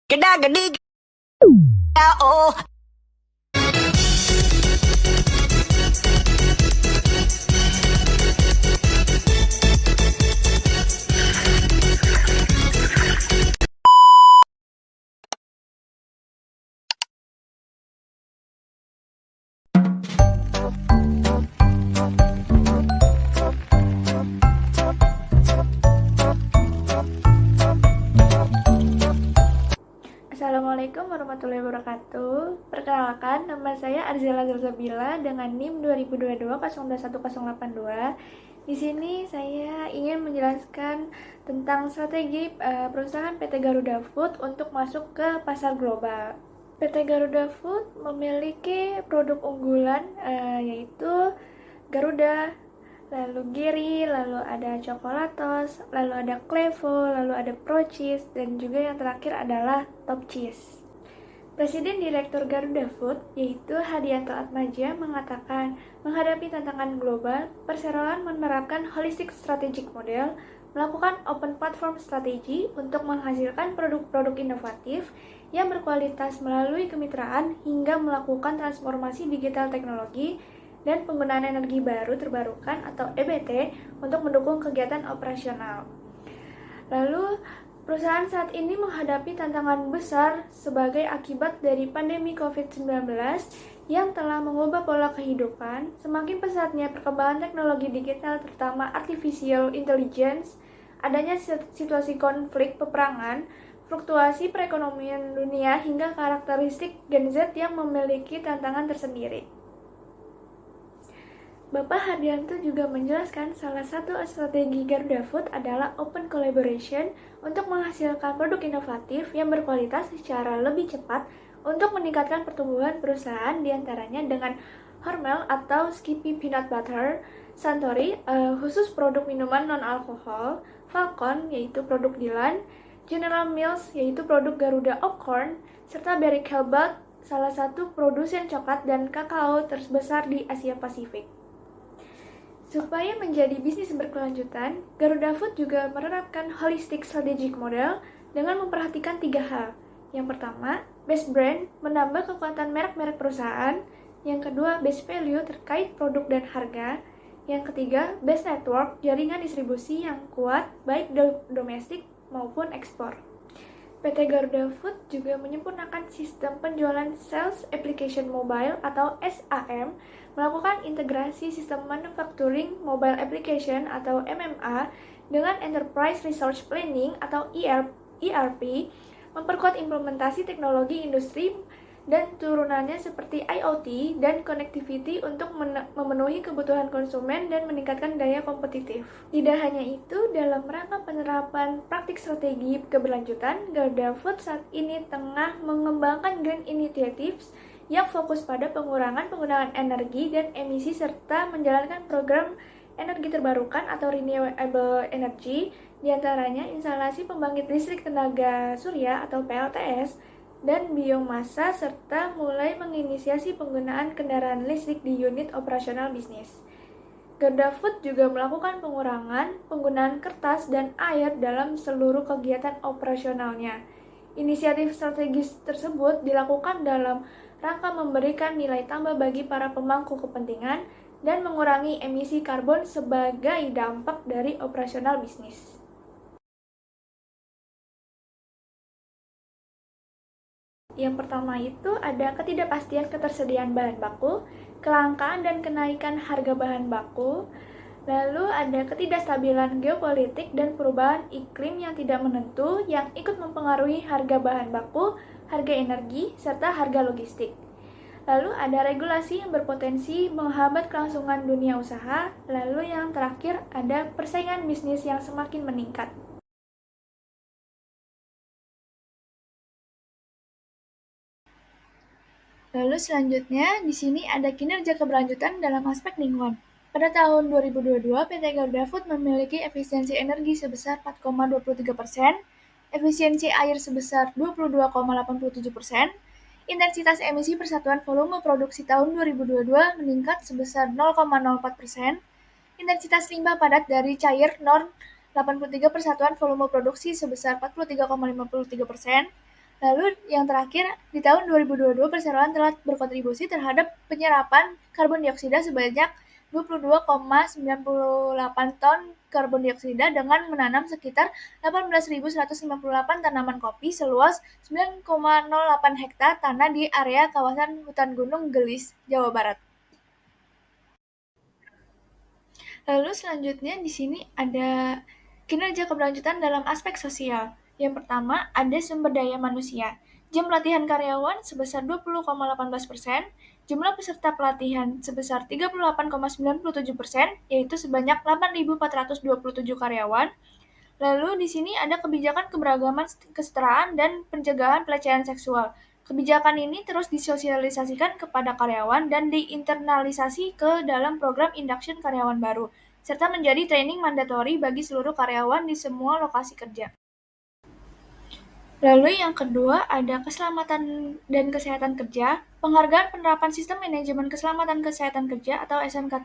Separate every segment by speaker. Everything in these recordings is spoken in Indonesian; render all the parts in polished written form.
Speaker 1: Geda gedi oh.
Speaker 2: Assalamualaikum warahmatullahi wabarakatuh. Perkenalkan, nama saya Arzela Zalzabila dengan NIM 2022-021082. Di sini saya ingin menjelaskan tentang strategi perusahaan PT Garuda Food untuk masuk ke pasar global. PT Garuda Food memiliki produk unggulan yaitu Garuda, lalu Giri, lalu ada Chocolatos, lalu ada Clevo, lalu ada Pro Cheese, dan juga yang terakhir adalah Top Cheese. Presiden Direktur Garuda Food, yaitu Hadianto Atmaja, mengatakan menghadapi tantangan global, perseroan menerapkan holistic strategic model, melakukan open platform strategi untuk menghasilkan produk-produk inovatif yang berkualitas melalui kemitraan hingga melakukan transformasi digital teknologi dan penggunaan energi baru terbarukan atau EBT untuk mendukung kegiatan operasional. Lalu, perusahaan saat ini menghadapi tantangan besar sebagai akibat dari pandemi COVID-19 yang telah mengubah pola kehidupan, semakin pesatnya perkembangan teknologi digital terutama artificial intelligence, adanya situasi konflik peperangan, fluktuasi perekonomian dunia hingga karakteristik Gen Z yang memiliki tantangan tersendiri. Bapak Hardianto juga menjelaskan salah satu strategi Garuda Food adalah open collaboration untuk menghasilkan produk inovatif yang berkualitas secara lebih cepat untuk meningkatkan pertumbuhan perusahaan diantaranya dengan Hormel atau Skippy Peanut Butter, Suntory khusus produk minuman non-alkohol, Falcon yaitu produk Dylan, General Mills yaitu produk Garuda Popcorn, serta Barry Callebaut salah satu produsen coklat dan kakao terbesar di Asia Pasifik. Supaya menjadi bisnis berkelanjutan, Garuda Food juga menerapkan holistic strategic model dengan memperhatikan 3 hal. Yang pertama, best brand, menambah kekuatan merek-merek perusahaan. Yang kedua, best value terkait produk dan harga. Yang ketiga, best network, jaringan distribusi yang kuat, baik domestik maupun ekspor. PT Garuda Food juga menyempurnakan sistem penjualan Sales Application Mobile atau SAM, melakukan integrasi sistem manufacturing mobile application atau MMA dengan Enterprise Resource Planning atau ERP, memperkuat implementasi teknologi industri dan turunannya seperti IoT dan connectivity untuk memenuhi kebutuhan konsumen dan meningkatkan daya kompetitif. Tidak hanya itu, dalam rangka penerapan praktik strategi keberlanjutan, Garuda Food saat ini tengah mengembangkan Green Initiatives yang fokus pada pengurangan penggunaan energi dan emisi serta menjalankan program energi terbarukan atau renewable energy, diantaranya instalasi pembangkit listrik tenaga surya atau PLTS, dan biomasa serta mulai menginisiasi penggunaan kendaraan listrik di unit operasional bisnis. Garuda Food juga melakukan pengurangan penggunaan kertas dan air dalam seluruh kegiatan operasionalnya. Inisiatif strategis tersebut dilakukan dalam rangka memberikan nilai tambah bagi para pemangku kepentingan dan mengurangi emisi karbon sebagai dampak dari operasional bisnis. Yang pertama itu ada ketidakpastian ketersediaan bahan baku, kelangkaan dan kenaikan harga bahan baku, lalu ada ketidakstabilan geopolitik dan perubahan iklim yang tidak menentu yang ikut mempengaruhi harga bahan baku, harga energi, serta harga logistik. Lalu ada regulasi yang berpotensi menghambat kelangsungan dunia usaha, lalu yang terakhir ada persaingan bisnis yang semakin meningkat. Lalu selanjutnya, di sini ada kinerja keberlanjutan dalam aspek lingkungan. Pada tahun 2022, PT Garuda Food memiliki efisiensi energi sebesar 4,23%, efisiensi air sebesar 22,87%, intensitas emisi persatuan volume produksi tahun 2022 meningkat sebesar 0,04%, intensitas limbah padat dari cair non 83 persatuan volume produksi sebesar 43,53%, Lalu yang terakhir, di tahun 2022 perseroan telah berkontribusi terhadap penyerapan karbon dioksida sebanyak 22,98 ton karbon dioksida dengan menanam sekitar 18.158 tanaman kopi seluas 9,08 hektar tanah di area kawasan hutan gunung Gelis, Jawa Barat. Lalu selanjutnya di sini ada kinerja keberlanjutan dalam aspek sosial. Yang pertama, ada sumber daya manusia. Jam pelatihan karyawan sebesar 20,18%, jumlah peserta pelatihan sebesar 38,97%, yaitu sebanyak 8.427 karyawan. Lalu di sini ada kebijakan keberagaman kesetaraan dan pencegahan pelecehan seksual. Kebijakan ini terus disosialisasikan kepada karyawan dan diinternalisasi ke dalam program induction karyawan baru, serta menjadi training mandatori bagi seluruh karyawan di semua lokasi kerja. Lalu yang kedua ada keselamatan dan kesehatan kerja, penghargaan penerapan sistem manajemen keselamatan kesehatan kerja atau SMK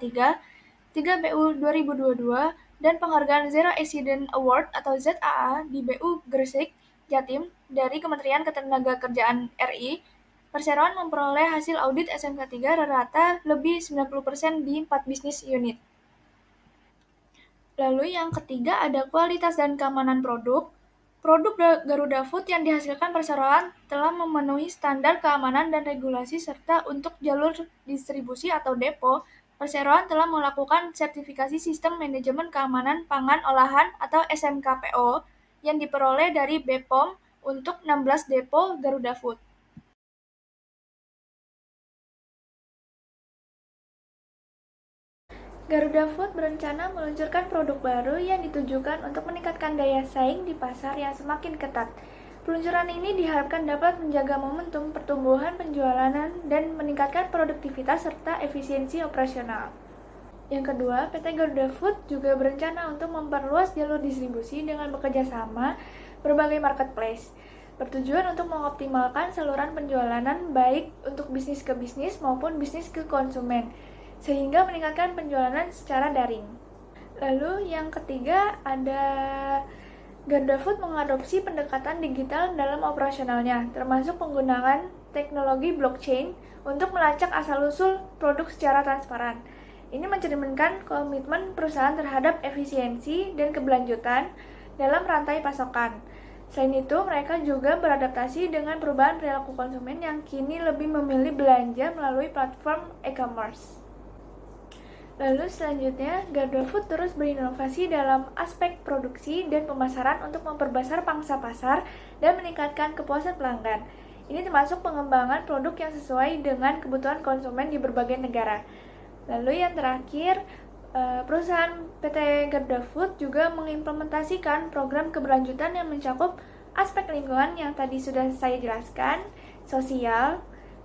Speaker 2: 3 BU 2022, dan penghargaan Zero Accident Award atau ZAA di BU Gresik, Jatim dari Kementerian Ketenagakerjaan RI. Perseroan memperoleh hasil audit SMK 3 rata-rata lebih 90% di 4 bisnis unit. Lalu yang ketiga ada kualitas dan keamanan produk. Produk Garuda Food yang dihasilkan perseroan telah memenuhi standar keamanan dan regulasi, serta untuk jalur distribusi atau depo, perseroan telah melakukan sertifikasi Sistem Manajemen Keamanan Pangan Olahan atau SMKPO yang diperoleh dari BPOM untuk 16 depo Garuda Food. Garuda Food berencana meluncurkan produk baru yang ditujukan untuk meningkatkan daya saing di pasar yang semakin ketat. Peluncuran ini diharapkan dapat menjaga momentum pertumbuhan penjualan dan meningkatkan produktivitas serta efisiensi operasional. Yang kedua, PT Garuda Food juga berencana untuk memperluas jalur distribusi dengan bekerja sama berbagai marketplace, bertujuan untuk mengoptimalkan saluran penjualan baik untuk bisnis ke bisnis maupun bisnis ke konsumen, sehingga meningkatkan penjualan secara daring. Lalu yang ketiga ada Garuda Food mengadopsi pendekatan digital dalam operasionalnya, termasuk penggunaan teknologi blockchain untuk melacak asal-usul produk secara transparan. Ini mencerminkan komitmen perusahaan terhadap efisiensi dan keberlanjutan dalam rantai pasokan. Selain itu, mereka juga beradaptasi dengan perubahan perilaku konsumen yang kini lebih memilih belanja melalui platform e-commerce. Lalu selanjutnya, Garuda Food terus berinovasi dalam aspek produksi dan pemasaran untuk memperbesar pangsa pasar dan meningkatkan kepuasan pelanggan. Ini termasuk pengembangan produk yang sesuai dengan kebutuhan konsumen di berbagai negara. Lalu yang terakhir, perusahaan PT Garuda Food juga mengimplementasikan program keberlanjutan yang mencakup aspek lingkungan yang tadi sudah saya jelaskan, sosial,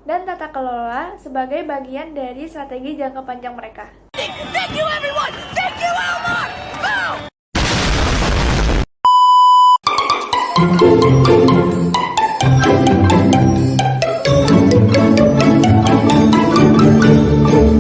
Speaker 2: dan tata kelola sebagai bagian dari strategi jangka panjang mereka.
Speaker 1: Thank you, everyone! Thank you, Elmar! Boom!